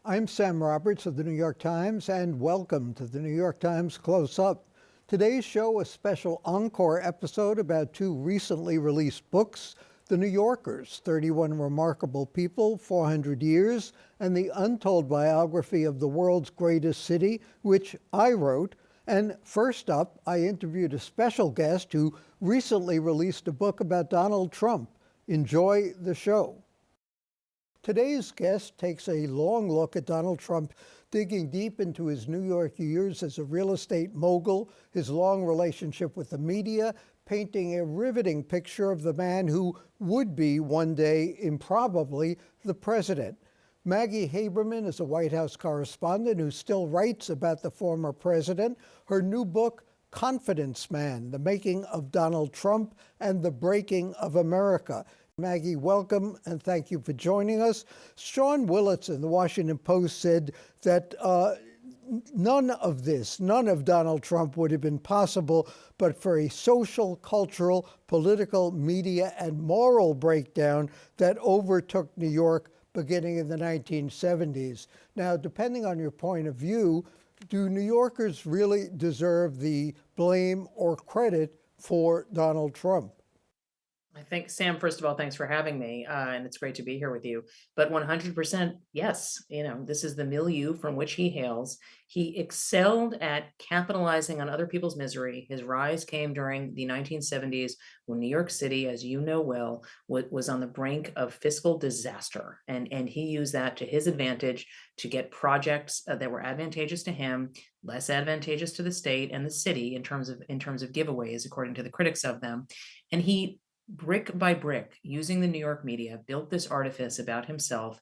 I'm Sam Roberts of the New York Times, and welcome to the New York Times Close-Up. Today's show, a special Encore episode about two recently released books, The New Yorkers, 31 Remarkable People, 400 Years, and The Untold Biography of the World's Greatest City, which I wrote. And first up, I interviewed a special guest who recently released a book about Donald Trump. Enjoy the show. Today's guest takes a long look at Donald Trump, digging deep into his New York years as a real estate mogul, his long relationship with the media, painting a riveting picture of the man who would be one day, improbably, the president. Maggie Haberman is a White House correspondent who still writes about the former president. Her new book, Confidence Man, The Making of Donald Trump and the Breaking of America. Maggie, welcome, and thank you for joining us. Sean Willits in the Washington Post said that none of Donald Trump would have been possible but for a social, cultural, political, media, and moral breakdown that overtook New York beginning in the 1970s. Now, depending on your point of view, do New Yorkers really deserve the blame or credit for Donald Trump? I think, Sam, first of all, thanks for having me. And it's great to be here with you. But 100%, yes, this is the milieu from which he hails. He excelled at capitalizing on other people's misery. His rise came during the 1970s when New York City, as you know well, was on the brink of fiscal disaster. And he used that to his advantage to get projects that were advantageous to him, less advantageous to the state and the city in terms of giveaways, according to the critics of them. And he, brick by brick, using the New York media, built this artifice about himself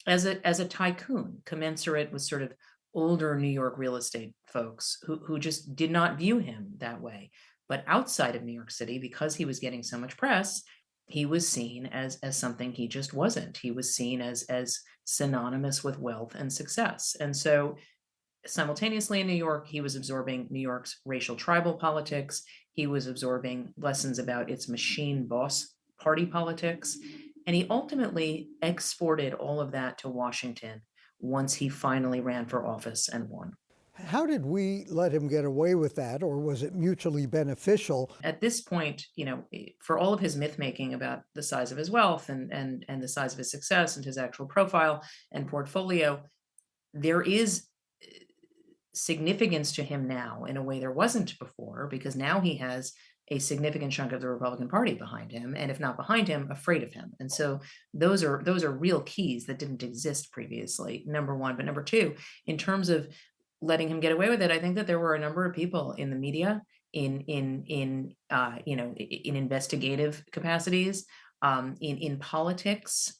as a tycoon, commensurate with sort of older New York real estate folks who just did not view him that way. But outside of New York City, because he was getting so much press, he was seen as something he just wasn't. He was seen as synonymous with wealth and success. And so simultaneously in New York, he was absorbing New York's racial tribal politics. He was absorbing lessons about its machine boss party politics. And he ultimately exported all of that to Washington once he finally ran for office and won. How did we let him get away with that, or was it mutually beneficial? At this point, for all of his myth making about the size of his wealth and the size of his success and his actual profile and portfolio, there is significance to him now in a way there wasn't before, because now he has a significant chunk of the Republican Party behind him, and if not behind him, afraid of him. And so those are real keys that didn't exist previously, number one. But number two, in terms of letting him get away with it, I think that there were a number of people in the media, in investigative capacities, in politics,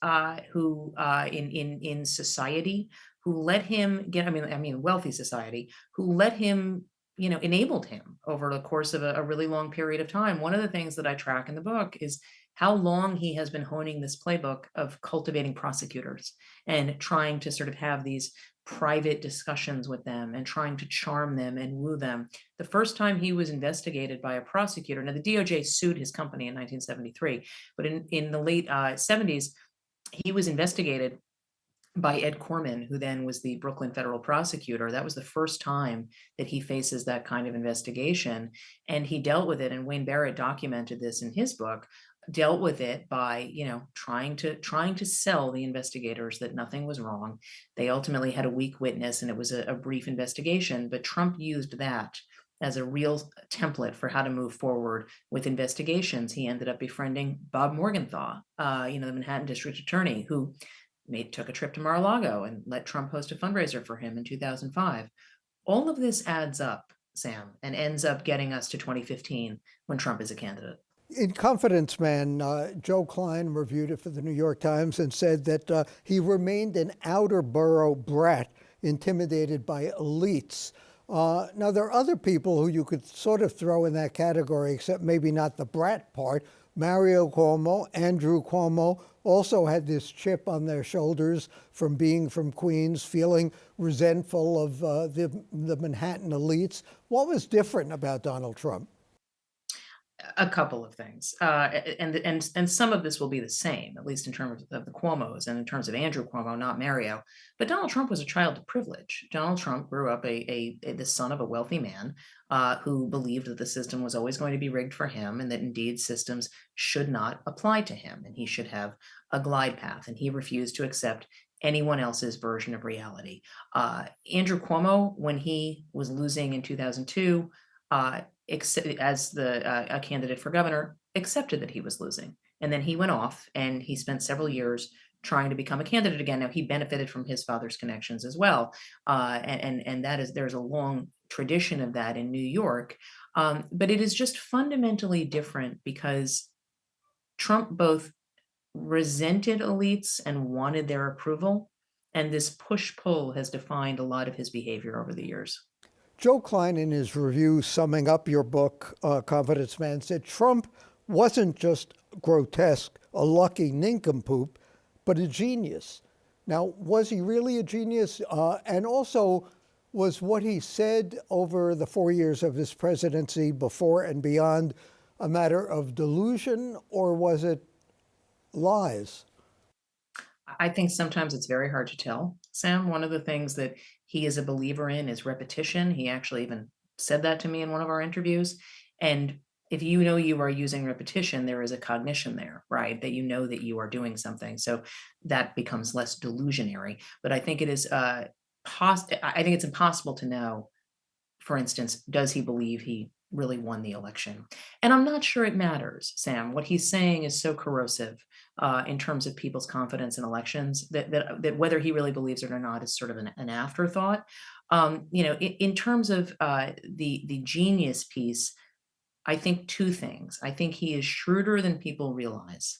who in society, who let him get, wealthy society, who let him, enabled him over the course of a really long period of time. One of the things that I track in the book is how long he has been honing this playbook of cultivating prosecutors and trying to sort of have these private discussions with them and trying to charm them and woo them. The first time he was investigated by a prosecutor, now the DOJ sued his company in 1973, but in the late 70s, he was investigated by Ed Corman, who then was the Brooklyn federal prosecutor. That was the first time that he faces that kind of investigation. And he dealt with it, and Wayne Barrett documented this in his book, dealt with it by, trying to sell the investigators that nothing was wrong. They ultimately had a weak witness, and it was a brief investigation, but Trump used that as a real template for how to move forward with investigations. He ended up befriending Bob Morgenthau, the Manhattan district attorney, who took a trip to Mar-a-Lago and let Trump host a fundraiser for him in 2005. All of this adds up, Sam, and ends up getting us to 2015 when Trump is a candidate. In Confidence Man, Joe Klein reviewed it for the New York Times and said that he remained an outer borough brat, intimidated by elites. Now, there are other people who you could sort of throw in that category, except maybe not the brat part. Mario Cuomo, Andrew Cuomo also had this chip on their shoulders from being from Queens, feeling resentful of the Manhattan elites. What was different about Donald Trump? A couple of things, and some of this will be the same, at least in terms of the Cuomos and in terms of Andrew Cuomo, not Mario. But Donald Trump was a child of privilege. Donald Trump grew up the son of a wealthy man who believed that the system was always going to be rigged for him, and that indeed systems should not apply to him, and he should have a glide path. And he refused to accept anyone else's version of reality. Andrew Cuomo, when he was losing in 2002. As a candidate for governor, accepted that he was losing. And then he went off and he spent several years trying to become a candidate again. Now, he benefited from his father's connections as well. And that is, there's a long tradition of that in New York. But it is just fundamentally different because Trump both resented elites and wanted their approval. And this push pull has defined a lot of his behavior over the years. Joe Klein, in his review summing up your book, Confidence Man, said Trump wasn't just grotesque, a lucky nincompoop, but a genius. Now, was he really a genius? And also, was what he said over the 4 years of his presidency, before and beyond, a matter of delusion, or was it lies? I think sometimes it's very hard to tell, Sam. One of the things that he is a believer in is repetition. He actually even said that to me in one of our interviews. And if you know you are using repetition, there is a cognition there, right? That you know that you are doing something. So that becomes less delusionary. But I think it is I think it's impossible to know, for instance, does he believe he really won the election? And I'm not sure it matters, Sam. What he's saying is so corrosive in terms of people's confidence in elections that whether he really believes it or not is sort of an afterthought. In terms of the genius piece, I think two things. I think he is shrewder than people realize,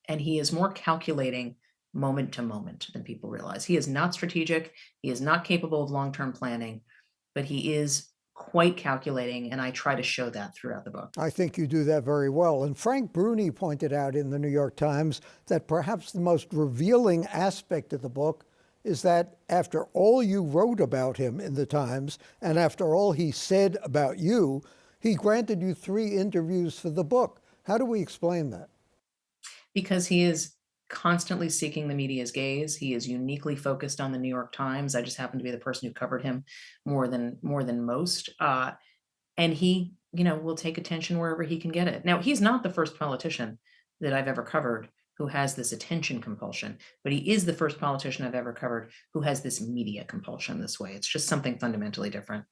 and he is more calculating moment to moment than people realize. He is not strategic. He is not capable of long term planning, but he is quite calculating, and I try to show that throughout the book. I think you do that very well. And Frank Bruni pointed out in the New York Times that perhaps the most revealing aspect of the book is that after all you wrote about him in the Times, and after all he said about you, he granted you 3 interviews for the book. How do we explain that? Because he is constantly seeking the media's gaze. He is uniquely focused on the New York Times. I just happen to be the person who covered him more than most. And he, will take attention wherever he can get it. Now, he's not the first politician that I've ever covered who has this attention compulsion, but he is the first politician I've ever covered who has this media compulsion this way. It's just something fundamentally different.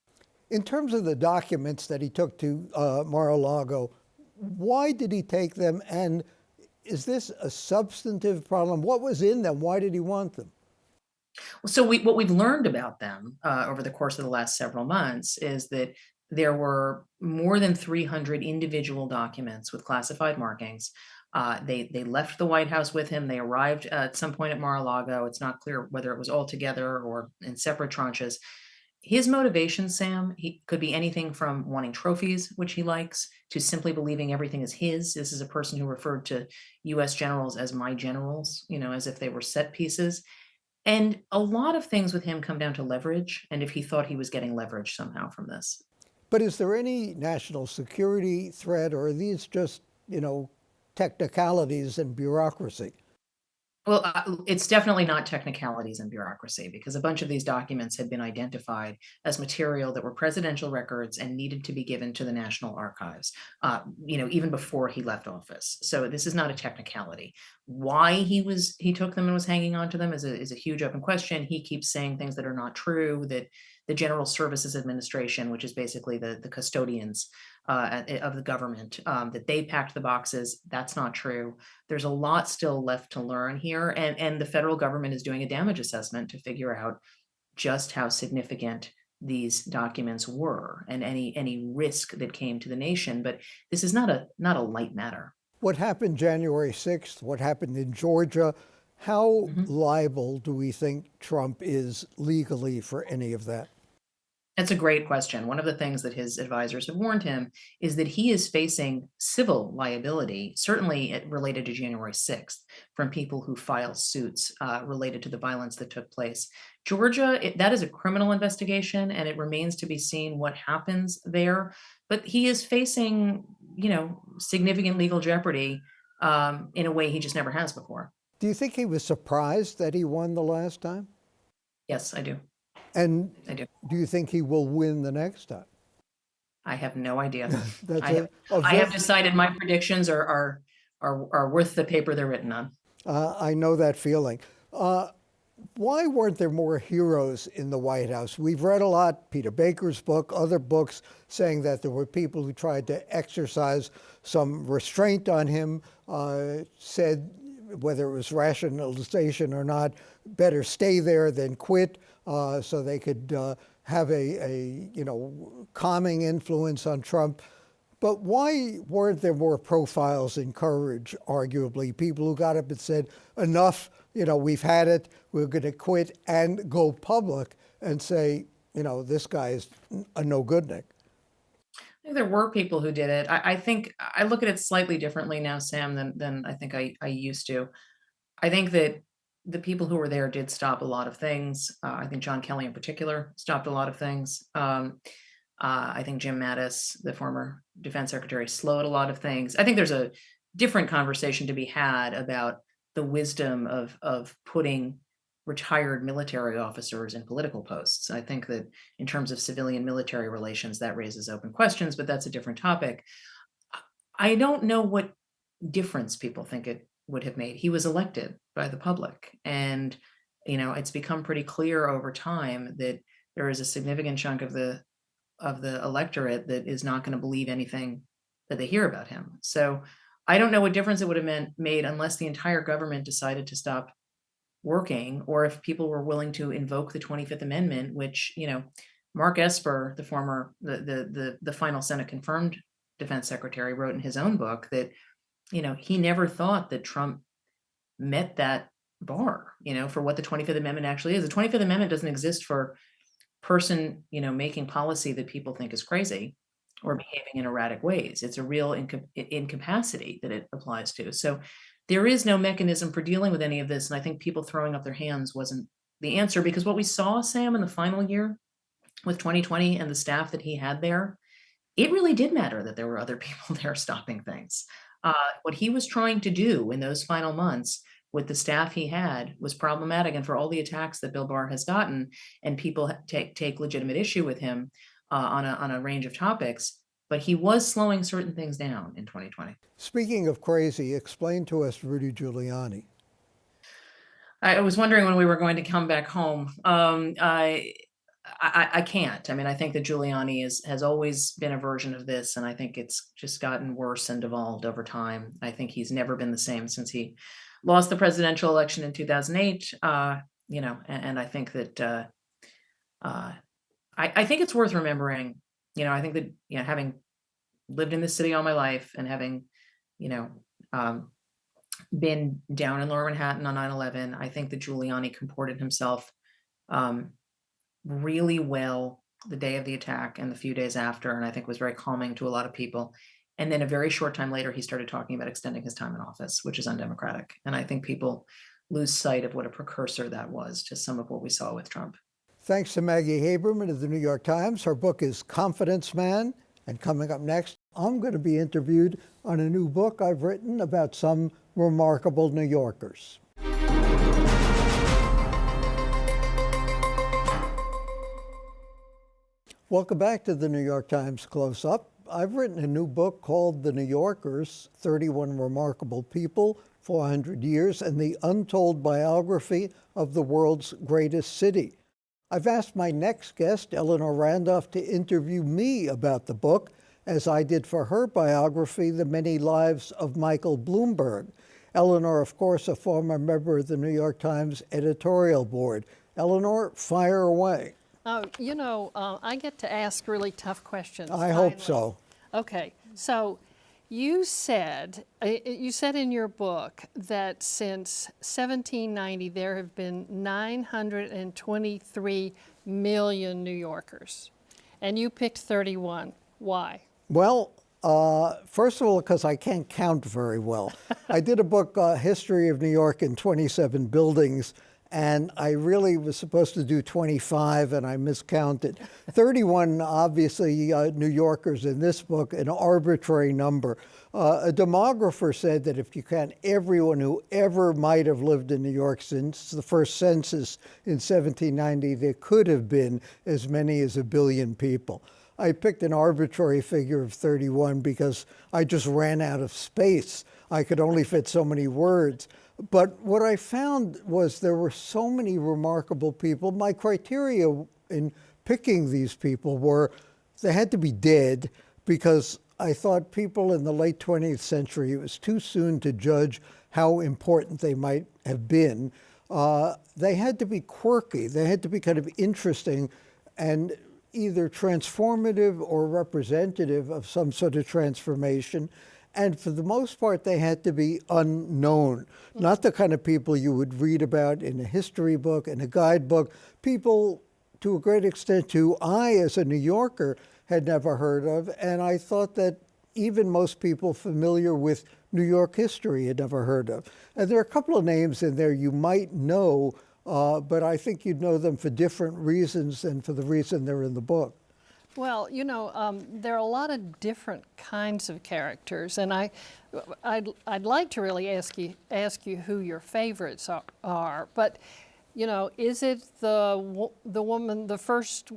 In terms of the documents that he took to Mar-a-Lago, why did he take them? And is this a substantive problem? What was in them? Why did he want them? So what we've learned about them over the course of the last several months is that there were more than 300 individual documents with classified markings. They left the White House with him. They arrived at some point at Mar-a-Lago. It's not clear whether it was all together or in separate tranches. His motivation, Sam, he could be anything from wanting trophies, which he likes, to simply believing everything is his. This is a person who referred to U.S. generals as my generals, as if they were set pieces. And a lot of things with him come down to leverage, and if he thought he was getting leverage somehow from this. But is there any national security threat, or are these just, technicalities and bureaucracy? Well, it's definitely not technicalities and bureaucracy because a bunch of these documents had been identified as material that were presidential records and needed to be given to the National Archives, even before he left office. So this is not a technicality. Why he took them and was hanging on to them is a huge open question. He keeps saying things that are not true. That the General Services Administration, which is basically the custodians of the government, that they packed the boxes. That's not true. There's a lot still left to learn here, and the federal government is doing a damage assessment to figure out just how significant these documents were and any risk that came to the nation. But this is not a light matter. What happened January 6th, what happened in Georgia, how Mhm. liable do we think Trump is legally for any of that? That's a great question. One of the things that his advisors have warned him is that he is facing civil liability, certainly related to January 6th, from people who file suits related to the violence that took place. Georgia, that is a criminal investigation, and it remains to be seen what happens there. But he is facing, significant legal jeopardy in a way he just never has before. Do you think he was surprised that he won the last time? Yes, I do. And I do. do you think he will win the next time? I have no idea. That's I have I have decided my predictions are worth the paper they're written on. I know that feeling. Why weren't there more heroes in the White House? We've read a lot, Peter Baker's book, other books, saying that there were people who tried to exercise some restraint on him, said, whether it was rationalization or not, better stay there than quit, so they could have a calming influence on Trump. But why weren't there more profiles in courage, arguably? People who got up and said, enough, we've had it, we're going to quit, and go public and say, this guy is a no-goodnik. I think there were people who did it. I think I look at it slightly differently now, Sam, than I think I used to. I think that the people who were there did stop a lot of things. I think John Kelly in particular stopped a lot of things. I think Jim Mattis, the former defense secretary, slowed a lot of things. I think there's a different conversation to be had about the wisdom of putting retired military officers in political posts. I think that in terms of civilian military relations, that raises open questions, but that's a different topic. I don't know what difference people think it would have made. He was elected by the public, and it's become pretty clear over time that there is a significant chunk of the electorate that is not going to believe anything that they hear about him. So I don't know what difference it would have made unless the entire government decided to stop working, or if people were willing to invoke the 25th Amendment, which, Mark Esper, the former, the final Senate confirmed defense secretary, wrote in his own book that, he never thought that Trump met that bar, for what the 25th Amendment actually is. The 25th Amendment doesn't exist for person, making policy that people think is crazy or behaving in erratic ways. It's a real incapacity that it applies to. So there is no mechanism for dealing with any of this. And I think people throwing up their hands wasn't the answer, because what we saw, Sam, in the final year with 2020 and the staff that he had there, it really did matter that there were other people there stopping things. What he was trying to do in those final months with the staff he had was problematic. And for all the attacks that Bill Barr has gotten, and people take legitimate issue with him on a range of topics, but he was slowing certain things down in 2020. Speaking of crazy, explain to us Rudy Giuliani. I was wondering when we were going to come back home. I can't. I mean, I think that Giuliani has always been a version of this, and I think it's just gotten worse and devolved over time. I think he's never been the same since he lost the presidential election in 2008. And I think that I think it's worth remembering. I think that having lived in this city all my life and having been down in Lower Manhattan on 9/11, I think that Giuliani comported himself really well the day of the attack and the few days after, and I think was very calming to a lot of people. And then a very short time later, he started talking about extending his time in office, which is undemocratic. And I think people lose sight of what a precursor that was to some of what we saw with Trump. Thanks to Maggie Haberman of the New York Times. Her book is Confidence Man. And coming up next, I'm going to be interviewed on a new book I've written about some remarkable New Yorkers. Welcome back to the New York Times Close-Up. I've written a new book called The New Yorkers, 31 Remarkable People, 400 Years, and the Untold Biography of the World's Greatest City. I've asked my next guest, Eleanor Randolph, to interview me about the book, as I did for her biography, The Many Lives of Michael Bloomberg. Eleanor, of course, a former member of the New York Times editorial board. Eleanor, fire away. I get to ask really tough questions. I hope so. Okay, so you said in your book that since 1790 there have been 923 million New Yorkers, and you picked 31. Why? Well, first of all, because I can't count very well. I did a book, History of New York in 27 Buildings, and I really was supposed to do 25, and I miscounted. 31, obviously, New Yorkers in this book, an arbitrary number. A demographer said that if you count everyone who ever might have lived in New York since the first census in 1790, there could have been as many as 1 billion people. I picked an arbitrary figure of 31 because I just ran out of space. I could only fit so many words. But what I found was there were so many remarkable people. My criteria in picking these people were they had to be dead, because I thought people in the late 20th century, it was too soon to judge how important they might have been. They had to be quirky. They had to be kind of interesting and either transformative or representative of some sort of transformation. And for the most part, they had to be unknown, not the kind of people you would read about in a history book, in a guidebook, people to a great extent who I, as a New Yorker, had never heard of. And I thought that even most people familiar with New York history had never heard of. And there are a couple of names in there you might know, but I think you'd know them for different reasons than for the reason they're in the book. Well, there are a lot of different kinds of characters, and I'd like to really ask you who your favorites are. But, is it the woman, the first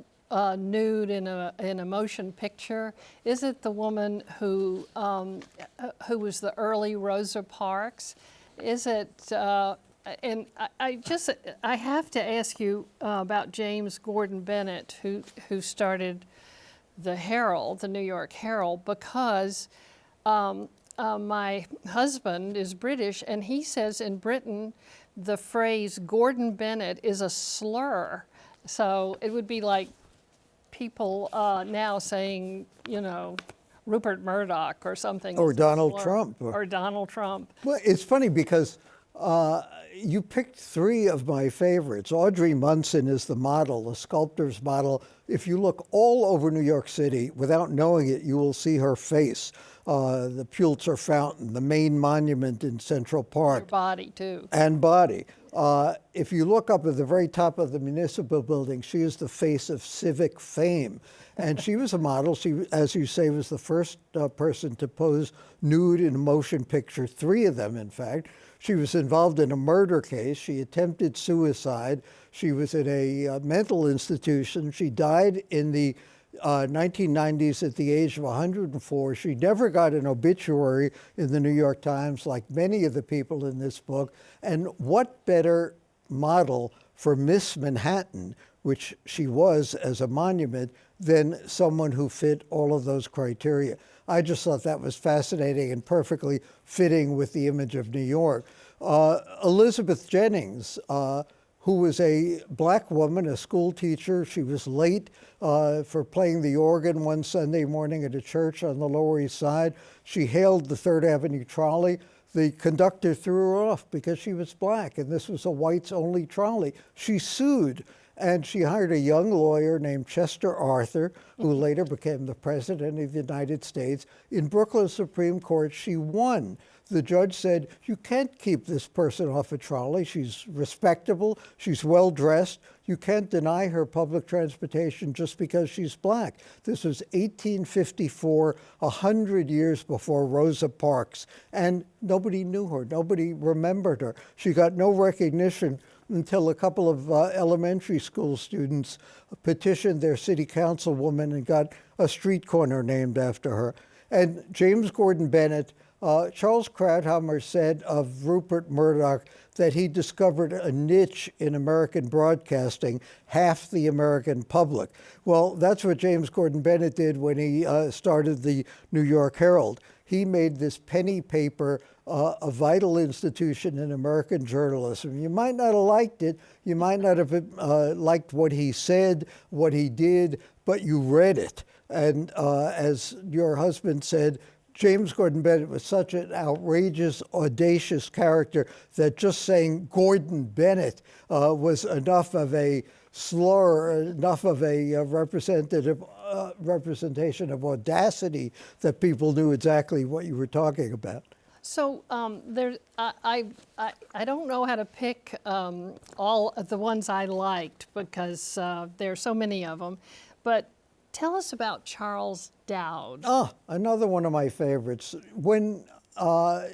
nude in a motion picture? Is it the woman who was the early Rosa Parks? Is it? And I have to ask you about James Gordon Bennett, who started the Herald, the New York Herald, because my husband is British, and he says in Britain the phrase Gordon Bennett is a slur. So it would be like people now saying, Rupert Murdoch or something. Or Donald Trump. Or Donald Trump. Well, it's funny because you picked 3 of my favorites. Audrey Munson is the model, the sculptor's model. If you look all over New York City, without knowing it, you will see her face. The Pulitzer Fountain, the main monument in Central Park. Her body, too. And body. If you look up at the very top of the municipal building, she is the face of civic fame. And she was a model. She, as you say, was the first person to pose nude in a motion picture, 3 of them, in fact. She was involved in a murder case. She attempted suicide. She was in a mental institution. She died in the 1990s at the age of 104. She never got an obituary in the New York Times like many of the people in this book. And what better model for Miss Manhattan, which she was as a monument, than someone who fit all of those criteria. I just thought that was fascinating and perfectly fitting with the image of New York. Elizabeth Jennings, who was a black woman, a school teacher. She was late for playing the organ one Sunday morning at a church on the Lower East Side. She hailed the 3rd Avenue trolley. The conductor threw her off because she was black, and this was a whites-only trolley. She sued, and she hired a young lawyer named Chester Arthur, who later became the President of the United States. In Brooklyn Supreme Court, she won. The judge said, you can't keep this person off a trolley. She's respectable. She's well-dressed. You can't deny her public transportation just because she's black. This was 1854, 100 years before Rosa Parks, and nobody knew her. Nobody remembered her. She got no recognition until a couple of elementary school students petitioned their city councilwoman and got a street corner named after her. And James Gordon Bennett, Charles Krauthammer said of Rupert Murdoch that he discovered a niche in American broadcasting, half the American public. Well, that's what James Gordon Bennett did when he started the New York Herald. He made this penny paper a vital institution in American journalism. You might not have liked it. You might not have liked what he said, what he did, but you read it. And as your husband said, James Gordon Bennett was such an outrageous, audacious character that just saying Gordon Bennett was enough of a slur, enough of a representation of audacity that people knew exactly what you were talking about. So I don't know how to pick all of the ones I liked because there are so many of them. But tell us about Charles Dowd. Ah, another one of my favorites. When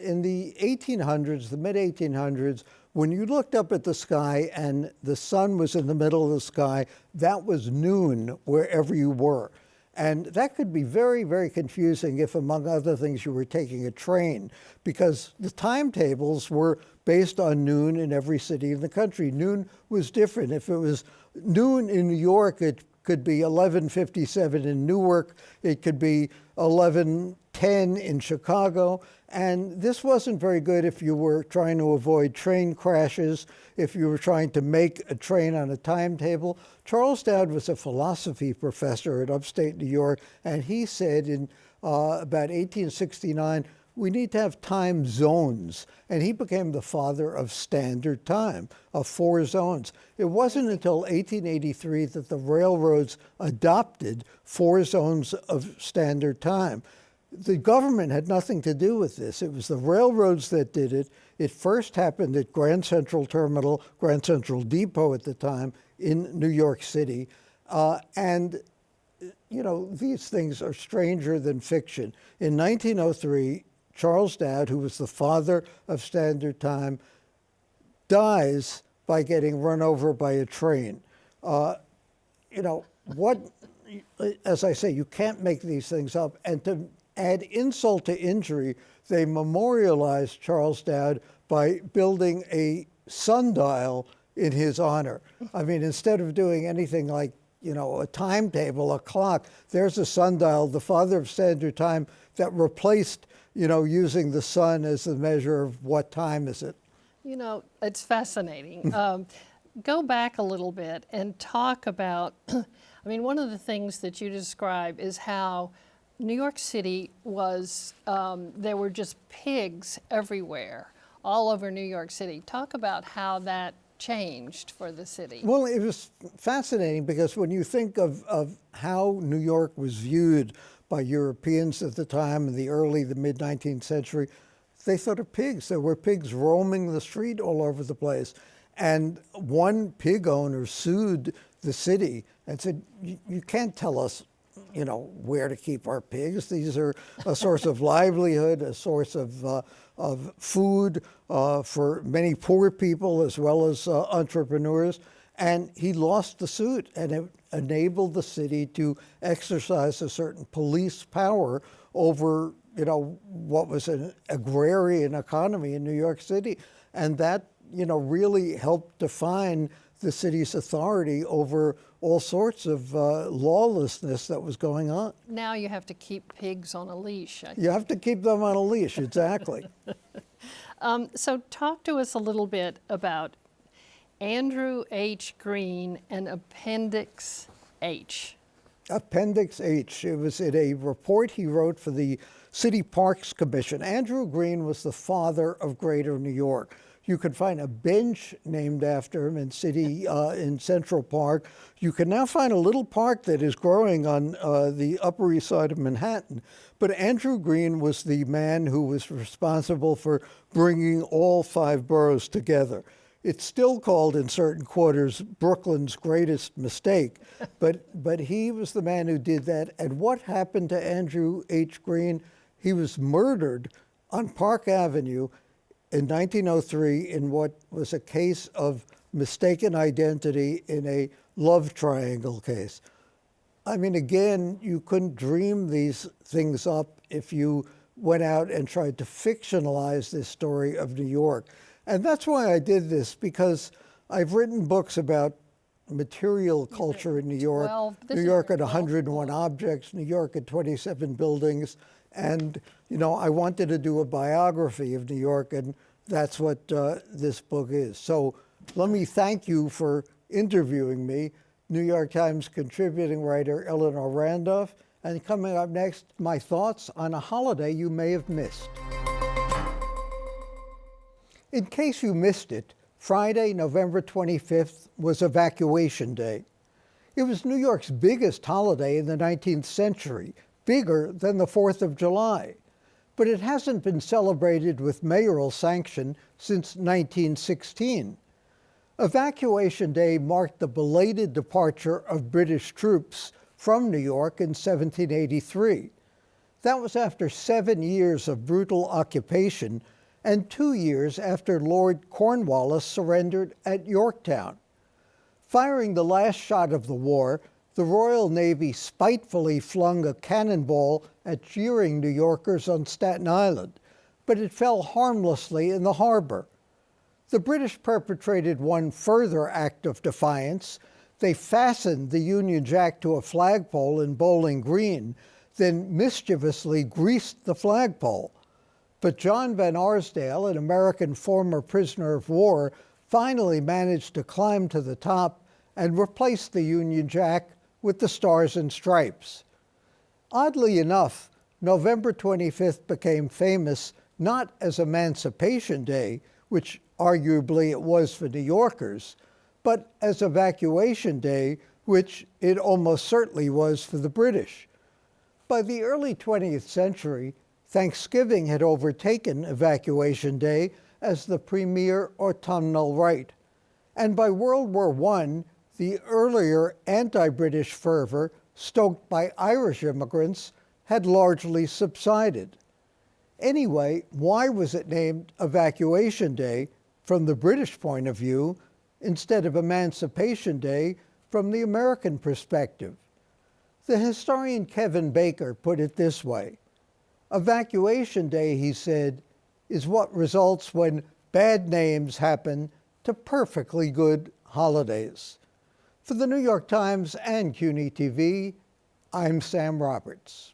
in the 1800s, the mid 1800s, when you looked up at the sky and the sun was in the middle of the sky, that was noon wherever you were. And that could be very, very confusing if, among other things, you were taking a train, because the timetables were based on noon in every city in the country. Noon was different. If it was noon in New York, it could be 11:57 in Newark. It could be 11:10 in Chicago. And this wasn't very good if you were trying to avoid train crashes, if you were trying to make a train on a timetable. Charles Dowd was a philosophy professor at upstate New York, and he said in about 1869, we need to have time zones. And he became the father of standard time, of 4 zones. It wasn't until 1883 that the railroads adopted 4 zones of standard time. The government had nothing to do with this. It was the railroads that did it. It first happened at Grand Central Terminal, Grand Central Depot at the time, in New York City. And you know, these things are stranger than fiction. In 1903, Charles Dowd, who was the father of standard time, dies by getting run over by a train. You know, as I say, you can't make these things up. And to add insult to injury, they memorialized Charles Dowd by building a sundial in his honor. I mean, instead of doing anything like, you know, a timetable, a clock, there's a sundial, the father of standard time, that replaced, you know, using the sun as the measure of what time is it. You know, it's fascinating. Go back a little bit and talk about, I mean, one of the things that you describe is how New York City was, there were just pigs everywhere, all over New York City. Talk about how that changed for the city. Well, it was fascinating because when you think of how New York was viewed by Europeans at the time in the mid-19th century, they thought of pigs. There were pigs roaming the street all over the place. And one pig owner sued the city and said, you can't tell us, you know, where to keep our pigs. These are a source of livelihood, a source of food for many poor people as well as entrepreneurs. And he lost the suit, and it enabled the city to exercise a certain police power over, you know, what was an agrarian economy in New York City. And that, you know, really helped define the city's authority over all sorts of lawlessness that was going on. Now you have to keep pigs on a leash. You have to keep them on a leash, exactly. So talk to us a little bit about Andrew H. Green and Appendix H. Appendix H. It was in a report he wrote for the City Parks Commission. Andrew Green was the father of Greater New York. You can find a bench named after him in Central Park. You can now find a little park that is growing on the Upper East Side of Manhattan. But Andrew Green was the man who was responsible for bringing all 5 boroughs together. It's still called in certain quarters Brooklyn's greatest mistake, but he was the man who did that. And what happened to Andrew H. Green? He was murdered on Park Avenue in 1903 in what was a case of mistaken identity in a love triangle case. I mean, again, you couldn't dream these things up if you went out and tried to fictionalize this story of New York. And that's why I did this, because I've written books about material culture in New York. New York at 101 objects, New York at 27 buildings. And, you know, I wanted to do a biography of New York, and that's what this book is. So let me thank you for interviewing me, New York Times contributing writer Eleanor Randolph. And coming up next, my thoughts on a holiday you may have missed. In case you missed it, Friday, November 25th was Evacuation Day. It was New York's biggest holiday in the 19th century, bigger than the 4th of July. but it hasn't been celebrated with mayoral sanction since 1916. Evacuation Day marked the belated departure of British troops from New York in 1783. That was after 7 years of brutal occupation and 2 years after Lord Cornwallis surrendered at Yorktown. Firing the last shot of the war, the Royal Navy spitefully flung a cannonball at jeering New Yorkers on Staten Island, but it fell harmlessly in the harbor. The British perpetrated one further act of defiance. They fastened the Union Jack to a flagpole in Bowling Green, then mischievously greased the flagpole. But John Van Arsdale, an American former prisoner of war, finally managed to climb to the top and replace the Union Jack with the Stars and Stripes. Oddly enough, November 25th became famous not as Emancipation Day, which arguably it was for New Yorkers, but as Evacuation Day, which it almost certainly was for the British. By the early 20th century, Thanksgiving had overtaken Evacuation Day as the premier autumnal rite. And by World War I, the earlier anti-British fervor, stoked by Irish immigrants, had largely subsided. Anyway, why was it named Evacuation Day from the British point of view instead of Emancipation Day from the American perspective? The historian Kevin Baker put it this way: Evacuation Day, he said, is what results when bad names happen to perfectly good holidays. For the New York Times and CUNY TV, I'm Sam Roberts.